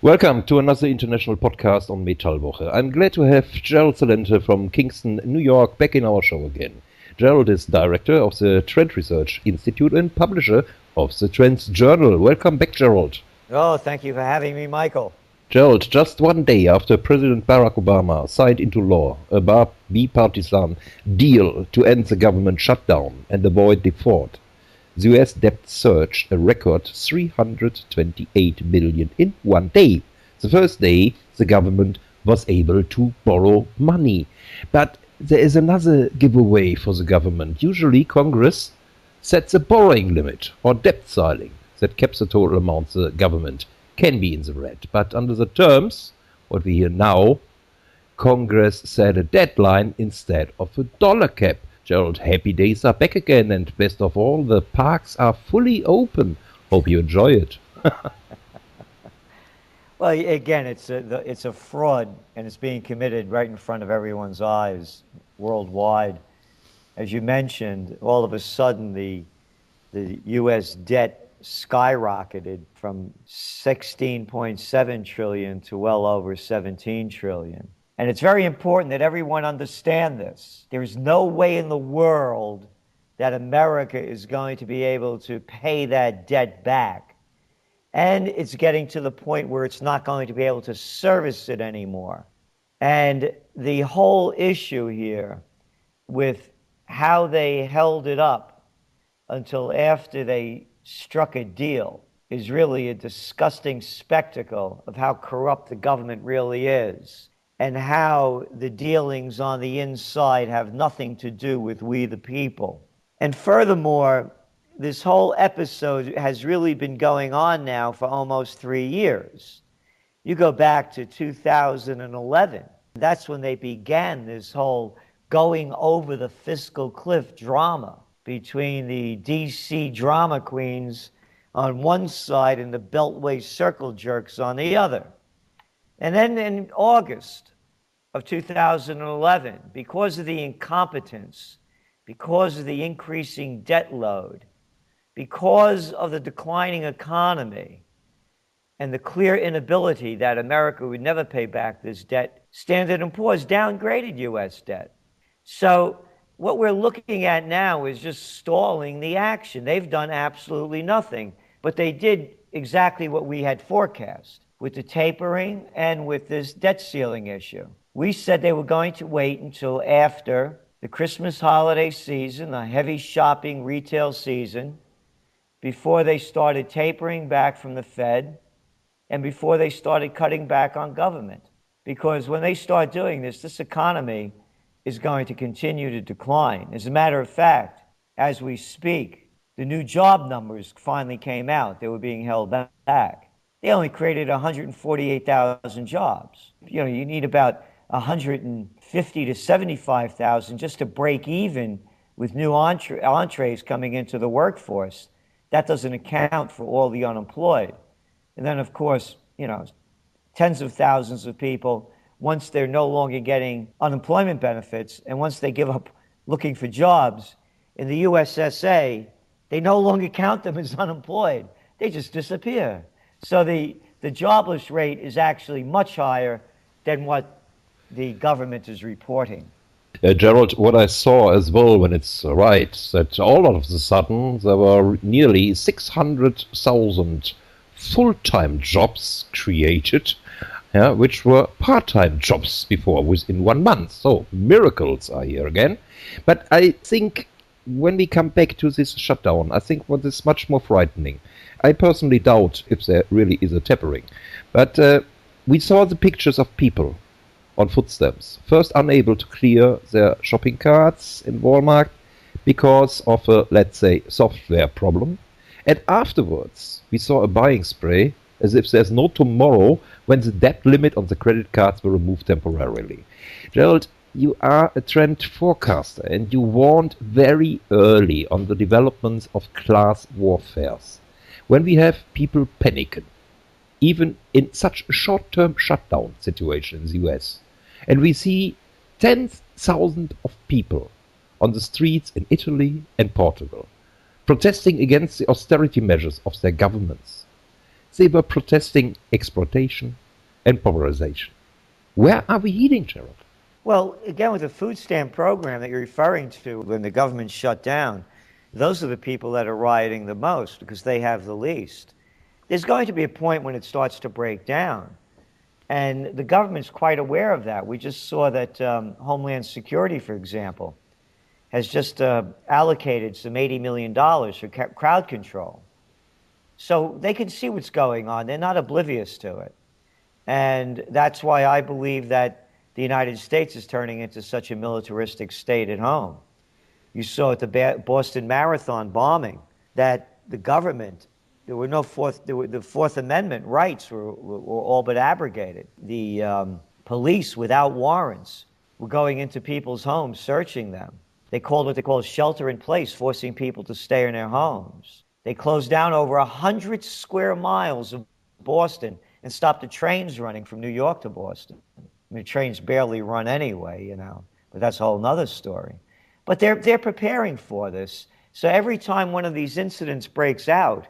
Welcome to another international podcast on Metallwoche. I'm glad to have Gerald Celente from Kingston, New York, back in our show again. Gerald is director of the TrendsResearchInstitute and publisher of the TrendsJournal. Welcome back, Gerald. Oh, thank you for having me, Michael. Gerald, just one day after President Barack Obama signed into law a bipartisan deal to end the government shutdown and avoid default, the US debt surged a record $328 billion in one day. The first day the government was able to borrow money. But there is another giveaway for the government. Usually Congress sets a borrowing limit or debt ceiling that caps the total amount the government can be in the red. But under the terms, what we hear now, Congress set a deadline instead of a dollar cap. Gerald, happy days are back again, and best of all, the parks are fully open. Hope you enjoy it. Well, again, it's a fraud, and it's being committed right in front of everyone's eyes worldwide. As you mentioned, all of a sudden the U.S. debt skyrocketed from 16.7 trillion to well over 17 trillion. And it's very important that everyone understand this. There is no way in the world that America is going to be able to pay that debt back. And it's getting to the point where it's not going to be able to service it anymore. And the whole issue here with how they held it up until after they struck a deal is really a disgusting spectacle of how corrupt the government really is, and how the dealings on the inside have nothing to do with we the people. And furthermore, this whole episode has really been going on now for almost 3 years. You go back to 2011. That's when they began this whole going over the fiscal cliff drama between the DC drama queens on one side and the Beltway circle jerks on the other. And then in August of 2011, because of the incompetence, because of the increasing debt load, because of the declining economy, and the clear inability that America would never pay back this debt, Standard & Poor's downgraded U.S. debt. So what we're looking at now is just stalling the action. They've done absolutely nothing, but they did exactly what we had forecast with the tapering and with this debt ceiling issue. We said they were going to wait until after the Christmas holiday season, the heavy shopping retail season, before they started tapering back from the Fed and before they started cutting back on government. Because when they start doing this, this economy is going to continue to decline. As a matter of fact, as we speak, the new job numbers finally came out. They were being held back. They only created 148,000 jobs. You need about 150 to 75,000 just to break even with new entrees coming into the workforce. That doesn't account for all the unemployed. And then, of course, tens of thousands of people, once they're no longer getting unemployment benefits and once they give up looking for jobs, in the USSA, they no longer count them as unemployed. They just disappear. So the jobless rate is actually much higher than what the government is reporting. Gerald, what I saw as well when it's right, that all of a sudden there were nearly 600,000 full-time jobs created, which were part-time jobs before within 1 month. So miracles are here again. But I think when we come back to this shutdown, I think what is much more frightening, I personally doubt if there really is a tapering, but we saw the pictures of people on food stamps, first unable to clear their shopping carts in Walmart because of a, let's say, software problem, and afterwards we saw a buying spree as if there's no tomorrow when the debt limit on the credit cards were removed temporarily. Gerald, you are a trend forecaster and you warned very early on the developments of class warfares. When we have people panicking, even in such a short-term shutdown situation in the US, and we see tens of thousands of people on the streets in Italy and Portugal protesting against the austerity measures of their governments, They were protesting exploitation and polarization. Where are we heading, Gerald? Well, again, with the food stamp program that you're referring to, when the government shut down, those are the people that are rioting the most because they have the least. There's going to be a point when it starts to break down. And the government's quite aware of that. We just saw that Homeland Security, for example, has just allocated some $80 million for crowd control. So they can see what's going on. They're not oblivious to it. And that's why I believe that the United States is turning into such a militaristic state at home. You saw at the Boston Marathon bombing that the government, the Fourth Amendment rights were all but abrogated. The police, without warrants, were going into people's homes, searching them. They called what they call shelter in place, forcing people to stay in their homes. They closed down over 100 square miles of Boston and stopped the trains running from New York to Boston. I mean, trains barely run anyway, but that's a whole nother story. But they're preparing for this. So every time one of these incidents breaks out,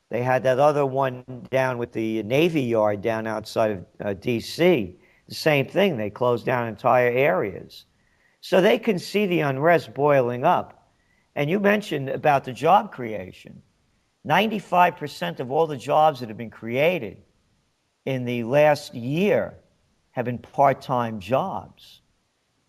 they had that other one down with the Navy Yard down outside of D.C., the same thing. They closed down entire areas. So they can see the unrest boiling up. And you mentioned about the job creation. 95% of all the jobs that have been created in the last year have been part-time jobs.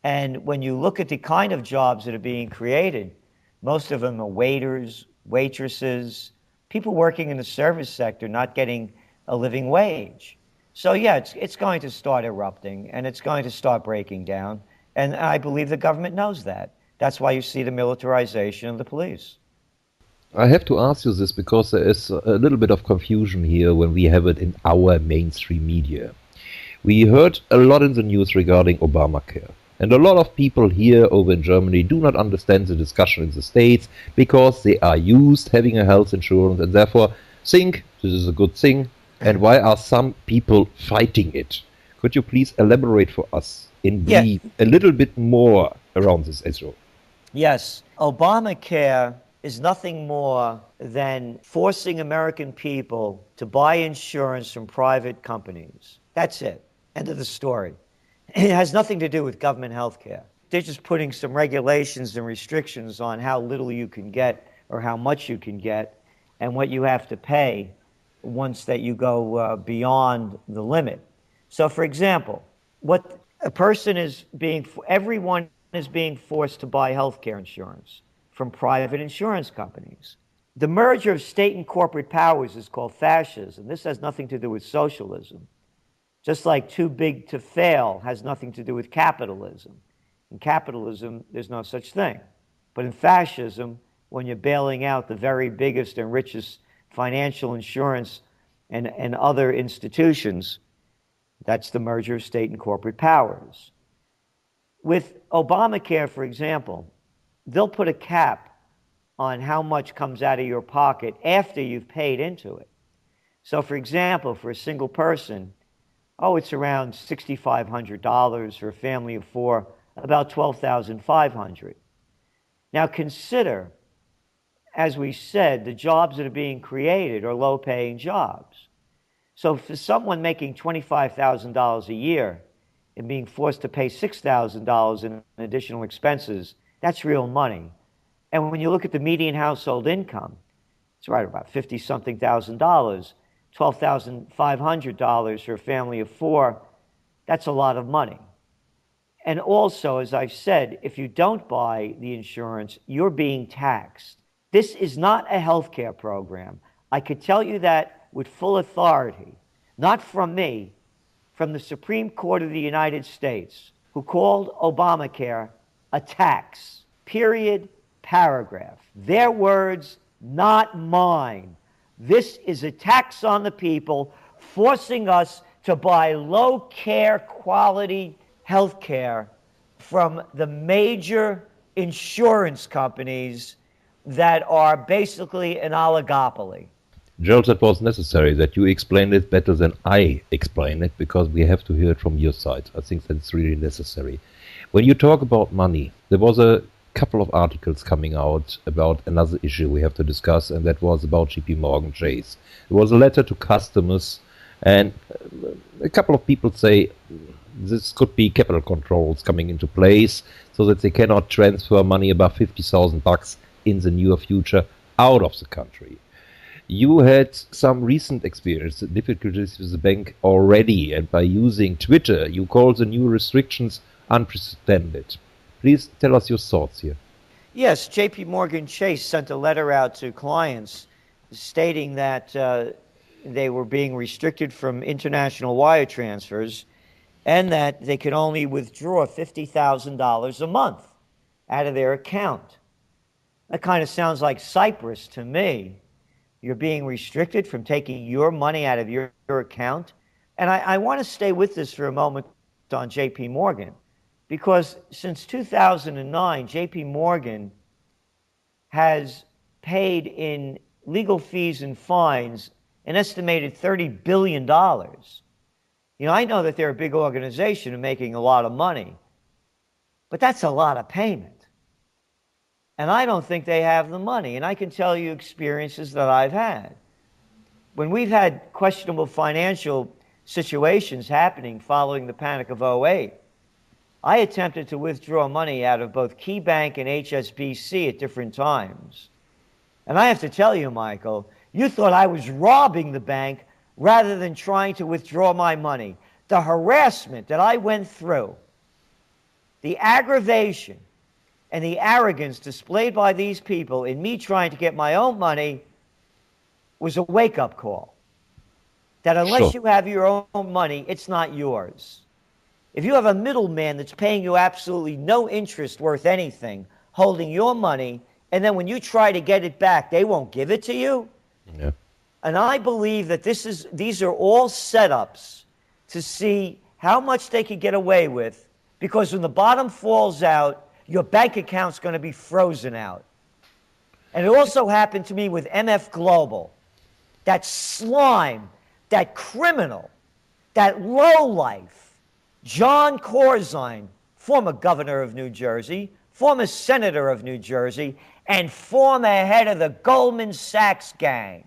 And when you look at the kind of jobs that are being created, most of them are waiters, waitresses, people working in the service sector not getting a living wage. So yeah, it's going to start erupting and it's going to start breaking down. And I believe the government knows that. That's why you see the militarization of the police. I have to ask you this because there is a little bit of confusion here when we have it in our mainstream media. We heard a lot in the news regarding Obamacare. And a lot of people here over in Germany do not understand the discussion in the States because they are used having a health insurance and therefore think this is a good thing. And why are some people fighting it? Could you please elaborate for us in brief a little bit more around this issue? Yes. Obamacare is nothing more than forcing American people to buy insurance from private companies. That's it. End of the story. It has nothing to do with government health care. They're just putting some regulations and restrictions on how little you can get or how much you can get and what you have to pay once that you go beyond the limit. So, for example, what a person is everyone is being forced to buy health care insurance from private insurance companies. The merger of state and corporate powers is called fascism. This has nothing to do with socialism. Just like too big to fail has nothing to do with capitalism. In capitalism, there's no such thing. But in fascism, when you're bailing out the very biggest and richest financial insurance and other institutions, that's the merger of state and corporate powers. With Obamacare, for example, they'll put a cap on how much comes out of your pocket after you've paid into it. So, for example, for a single person, it's around $6,500. For a family of four, about $12,500. Now consider, as we said, the jobs that are being created are low-paying jobs. So for someone making $25,000 a year and being forced to pay $6,000 in additional expenses, that's real money. And when you look at the median household income, it's right about $50-something thousand. $12,500 for a family of four, that's a lot of money. And also, as I've said, if you don't buy the insurance, you're being taxed. This is not a health care program. I could tell you that with full authority, not from me, from the Supreme Court of the United States, who called Obamacare a tax, period, paragraph. Their words, not mine. This is a tax on the people, forcing us to buy low-care quality health care from the major insurance companies that are basically an oligopoly. Gerald, that was necessary that you explained it better than I explain it because we have to hear it from your side. I think that's really necessary. When you talk about money, there was a couple of articles coming out about another issue we have to discuss, and that was about JP Morgan Chase. It was a letter to customers, and a couple of people say this could be capital controls coming into place so that they cannot transfer money above $50,000 in the near future out of the country. You had some recent experience, difficulties with the bank already, and by using Twitter, you call the new restrictions unprecedented. Please tell us your thoughts here. Yes, JP Morgan Chase sent a letter out to clients stating that they were being restricted from international wire transfers and that they could only withdraw $50,000 a month out of their account. That kind of sounds like Cyprus to me. You're being restricted from taking your money out of your account. And I want to stay with this for a moment on JP Morgan, because since 2009, JP Morgan has paid in legal fees and fines an estimated $30 billion. You know, I know that they're a big organization and making a lot of money, but that's a lot of payment. And I don't think they have the money. And I can tell you experiences that I've had. When we've had questionable financial situations happening following the panic of '08, I attempted to withdraw money out of both KeyBank and HSBC at different times. And I have to tell you, Michael, you thought I was robbing the bank rather than trying to withdraw my money. The harassment that I went through, the aggravation, and the arrogance displayed by these people in me trying to get my own money was a wake-up call. That unless you have your own money, it's not yours. If you have a middleman that's paying you absolutely no interest worth anything, holding your money, and then when you try to get it back, they won't give it to you. Yeah. And I believe that these are all setups to see how much they can get away with, because when the bottom falls out, your bank account's going to be frozen out. And it also happened to me with MF Global. That slime, that criminal, that lowlife, John Corzine, former governor of New Jersey, former senator of New Jersey, and former head of the Goldman Sachs gang,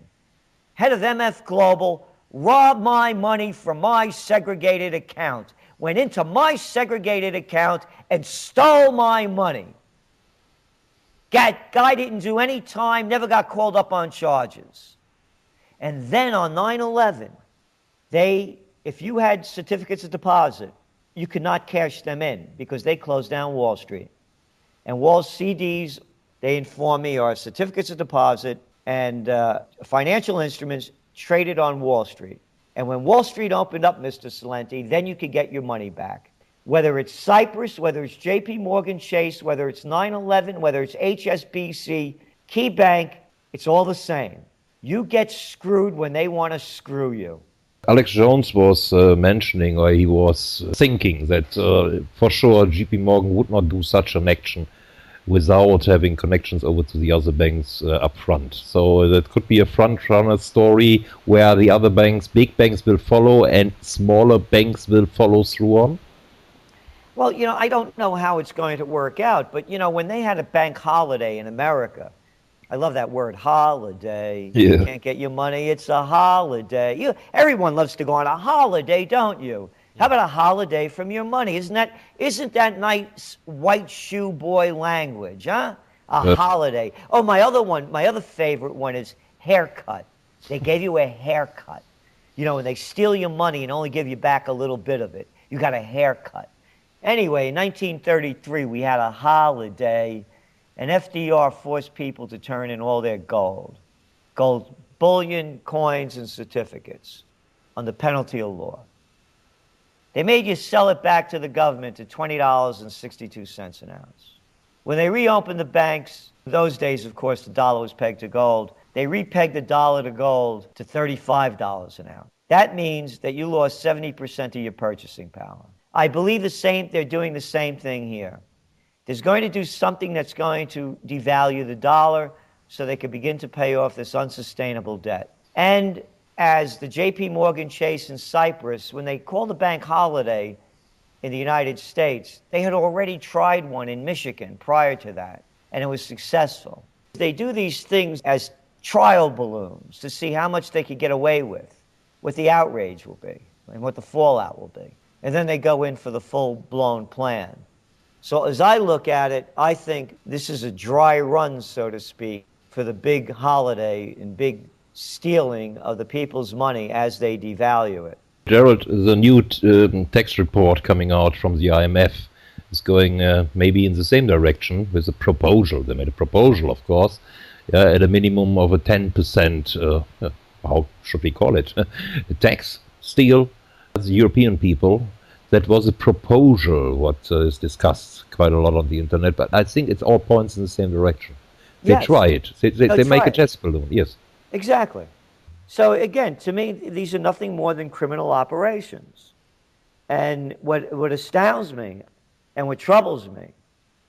head of MF Global, robbed my money from my segregated account, went into my segregated account and stole my money. Guy didn't do any time, never got called up on charges. And then on 9/11, if you had certificates of deposit, you could not cash them in because they closed down Wall Street. And Wall's CDs, they inform me, are certificates of deposit and financial instruments traded on Wall Street. And when Wall Street opened up, Mr. Celente, then you could get your money back. Whether it's Cyprus, whether it's JP Morgan Chase, whether it's 9/11, whether it's HSBC, KeyBank, it's all the same. You get screwed when they want to screw you. Alex Jones was mentioning, or he was thinking that for sure JP Morgan would not do such an action without having connections over to the other banks up front. So that could be a front-runner story where the other banks, big banks, will follow and smaller banks will follow through on? Well, you know, I don't know how it's going to work out, but, you know, when they had a bank holiday in America, I love that word, holiday. Yeah. You can't get your money, it's a holiday. Everyone loves to go on a holiday, don't you? How about a holiday from your money? Isn't that nice white shoe boy language, huh? A holiday. Oh, my other favorite one is haircut. They gave you a haircut. You know, when they steal your money and only give you back a little bit of it, you got a haircut. Anyway, in 1933, we had a holiday, and FDR forced people to turn in all their gold bullion, coins, and certificates on the penalty of law. They made you sell it back to the government at $20.62 an ounce. When they reopened the banks, in those days, of course, the dollar was pegged to gold. They repegged the dollar to gold to $35 an ounce. That means that you lost 70% of your purchasing power. I believe they're doing the same thing here. There's going to do something that's going to devalue the dollar so they can begin to pay off this unsustainable debt. And as the JP Morgan Chase in Cyprus, when they called the bank holiday, in the United States, they had already tried one in Michigan prior to that, and it was successful. They do these things as trial balloons to see how much they could get away with, what the outrage will be, and what the fallout will be. And then they go in for the full-blown plan. So as I look at it, I think this is a dry run, so to speak, for the big holiday and big stealing of the people's money as they devalue it. Gerald, the new tax report coming out from the IMF is going maybe in the same direction with a proposal. They made a proposal, of course, at a minimum of a 10%, how should we call it, tax steal the European people. That was a proposal, what is discussed quite a lot on the internet, but I think it all points in the same direction. They try it. They make a test balloon, yes. Exactly. So again, to me, these are nothing more than criminal operations. And what astounds me and what troubles me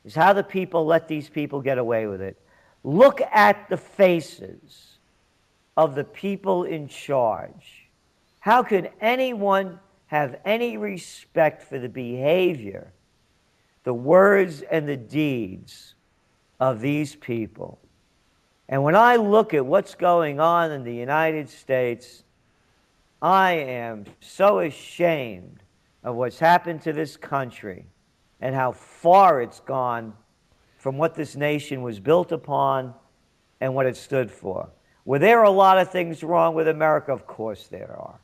is how the people let these people get away with it. Look at the faces of the people in charge. How could anyone have any respect for the behavior, the words and the deeds of these people? And when I look at what's going on in the United States, I am so ashamed of what's happened to this country and how far it's gone from what this nation was built upon and what it stood for. Were there a lot of things wrong with America? Of course there are.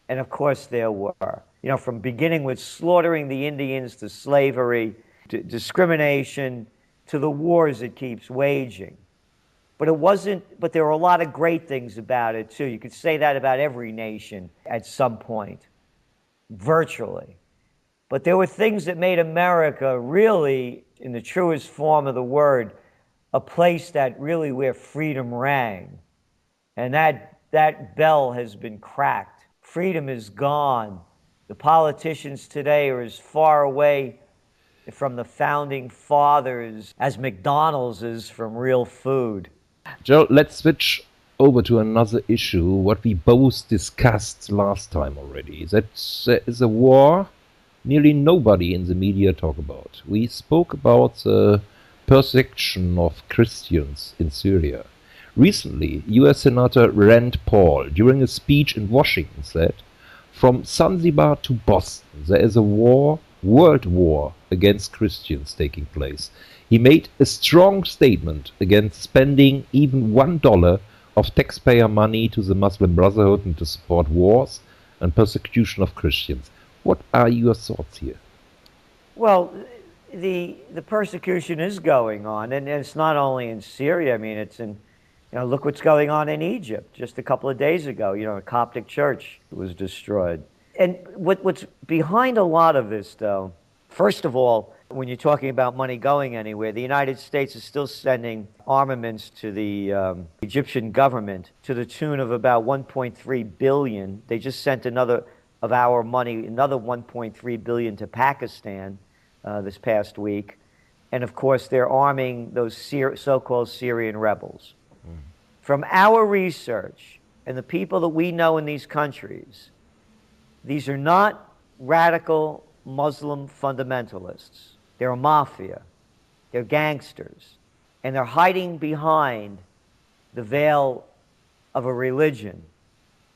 And of course there were. You know, from beginning with slaughtering the Indians to slavery, to discrimination, to the wars it keeps waging. But there were a lot of great things about it too. You could say that about every nation at some point, virtually. But there were things that made America really, in the truest form of the word, a place that really where freedom rang. And that bell has been cracked. Freedom is gone. The politicians today are as far away from the founding fathers as McDonald's is from real food. Joe, let's switch over to another issue, what we both discussed last time already. That is a war nearly nobody in the media talk about. We spoke about the persecution of Christians in Syria. Recently, US Senator Rand Paul, during a speech in Washington, said, "From Zanzibar to Boston, there is a war, world war, against Christians taking place." He made a strong statement against spending even $1 of taxpayer money to the Muslim Brotherhood and to support wars and persecution of Christians. What are your thoughts here? Well, the persecution is going on, and it's not only in Syria. I mean, it's in, look what's going on in Egypt. Just a couple of days ago, a Coptic church was destroyed. And what's behind a lot of this, though, first of all, when you're talking about money going anywhere, the United States is still sending armaments to the Egyptian government to the tune of about $1.3 billion. They just sent another of our money, another $1.3 billion to Pakistan this past week. And of course, they're arming those so-called Syrian rebels. From our research and the people that we know in these countries, these are not radical Muslim fundamentalists. They're a mafia, they're gangsters, and they're hiding behind the veil of a religion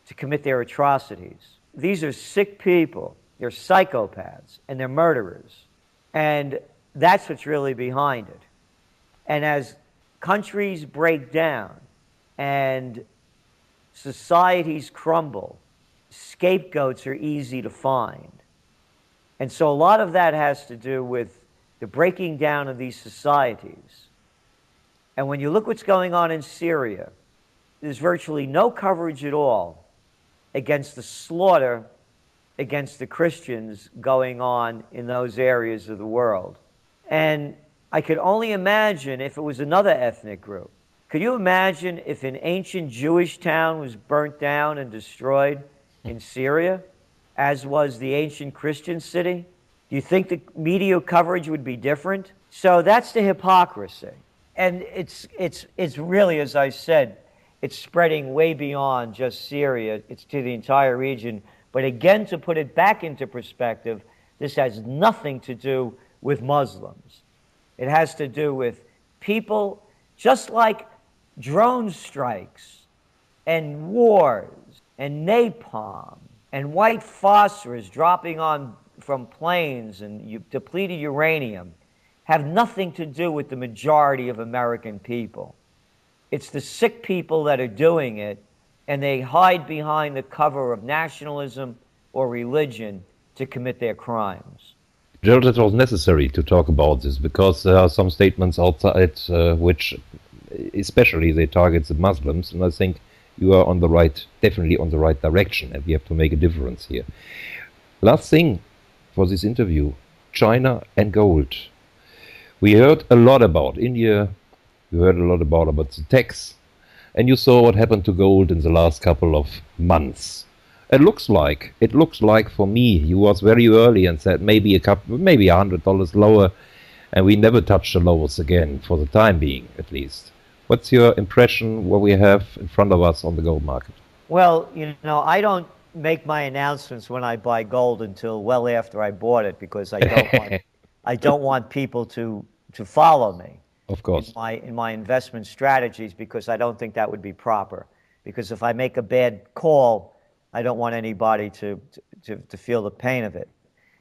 to commit their atrocities. These are sick people, they're psychopaths, and they're murderers. And that's what's really behind it. And as countries break down and societies crumble, scapegoats are easy to find. And so a lot of that has to do with the breaking down of these societies. And when you look what's going on in Syria, there's virtually no coverage at all against the slaughter against the Christians going on in those areas of the world. And I could only imagine if it was another ethnic group. Could you imagine if an ancient Jewish town was burnt down and destroyed in Syria, as was the ancient Christian city? Do you think the media coverage would be different? So that's the hypocrisy. And it's really, as I said, it's spreading way beyond just Syria. It's to the entire region. But again, to put it back into perspective, This has nothing to do with Muslims. It has to do with people, just like drone strikes and wars and napalm and white phosphorus dropping on from planes and depleted uranium, have nothing to do with the majority of American people. It's the sick people that are doing it, and they hide behind the cover of nationalism or religion to commit their crimes. Gerald, it was necessary to talk about this because there are some statements outside which especially they target the Muslims, and I think you are on the right, definitely on the right direction, and we have to make a difference here. Last thing for this interview, China and gold. We heard a lot about India, we heard a lot about the tax, and you saw what happened to gold in the last couple of months. It looks like for me, you was very early and said maybe $100 lower, and we never touched the lowers again, for the time being at least. What's your impression what we have in front of us on the gold market? Well, I don't make my announcements when I buy gold until well after I bought it, because I don't want people to follow me. Of course. In my investment strategies, because I don't think that would be proper. Because if I make a bad call, I don't want anybody to feel the pain of it.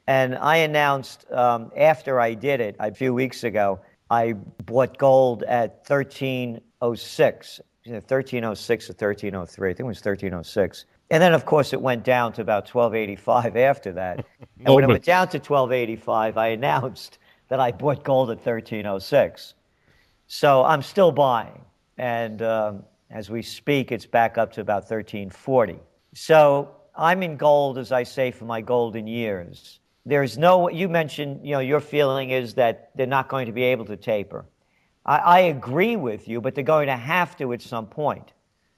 And I announced after I did it, a few weeks ago, I bought gold at 1306, 1306 or 1303. I think it was 1306. And then, of course, it went down to about 1285 after that. And when it went down to 1285, I announced that I bought gold at 1306. So I'm still buying. And as we speak, it's back up to about 1340. So I'm in gold, as I say, for my golden years. There's no, you mentioned, your feeling is that they're not going to be able to taper. I agree with you, but they're going to have to at some point,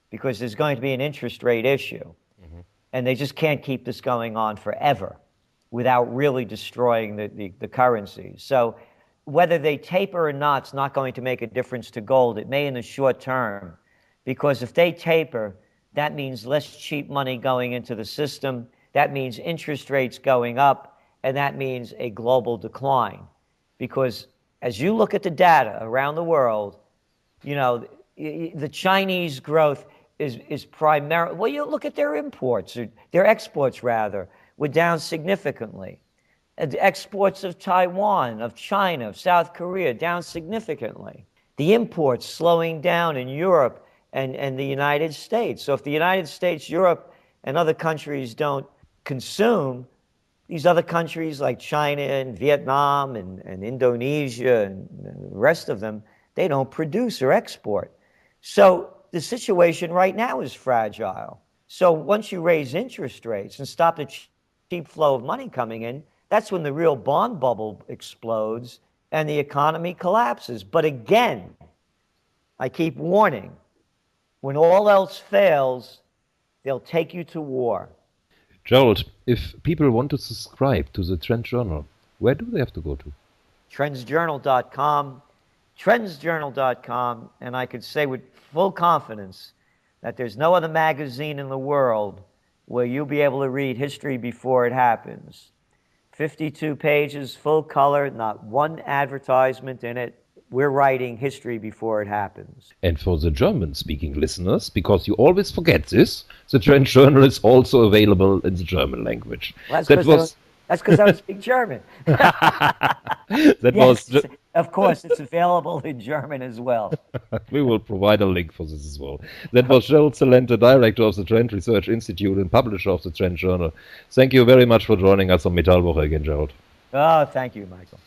because there's going to be an interest rate issue. Mm-hmm. And they just can't keep this going on forever without really destroying the currency. So whether they taper or not, it's not going to make a difference to gold. It may in the short term, because if they taper, that means less cheap money going into the system. That means interest rates going up. And that means a global decline. Because as you look at the data around the world, the Chinese growth is primarily, well, you look at their imports, or their exports rather, were down significantly. The exports of Taiwan, of China, of South Korea, down significantly. The imports slowing down in Europe and the United States. So if the United States, Europe, and other countries don't consume, these other countries like China and Vietnam and Indonesia and the rest of them, they don't produce or export. So the situation right now is fragile. So once you raise interest rates and stop the cheap flow of money coming in, that's when the real bond bubble explodes and the economy collapses. But again, I keep warning, when all else fails, they'll take you to war. Gerald, if people want to subscribe to the Trend Journal, where do they have to go to? TrendsJournal.com, TrendsJournal.com, and I could say with full confidence that there's no other magazine in the world where you'll be able to read history before it happens. 52 pages, full color, not one advertisement in it. We're writing history before it happens. And for the German-speaking listeners, because you always forget this, the Trend Journal is also available in the German language. Well, that's because I don't speak German. Of course, it's available in German as well. We will provide a link for this as well. That was Gerald Celente, director of the TrendsResearchInstitute and publisher of the Trend Journal. Thank you very much for joining us on Metallwoche again, Gerald. Oh, thank you, Michael.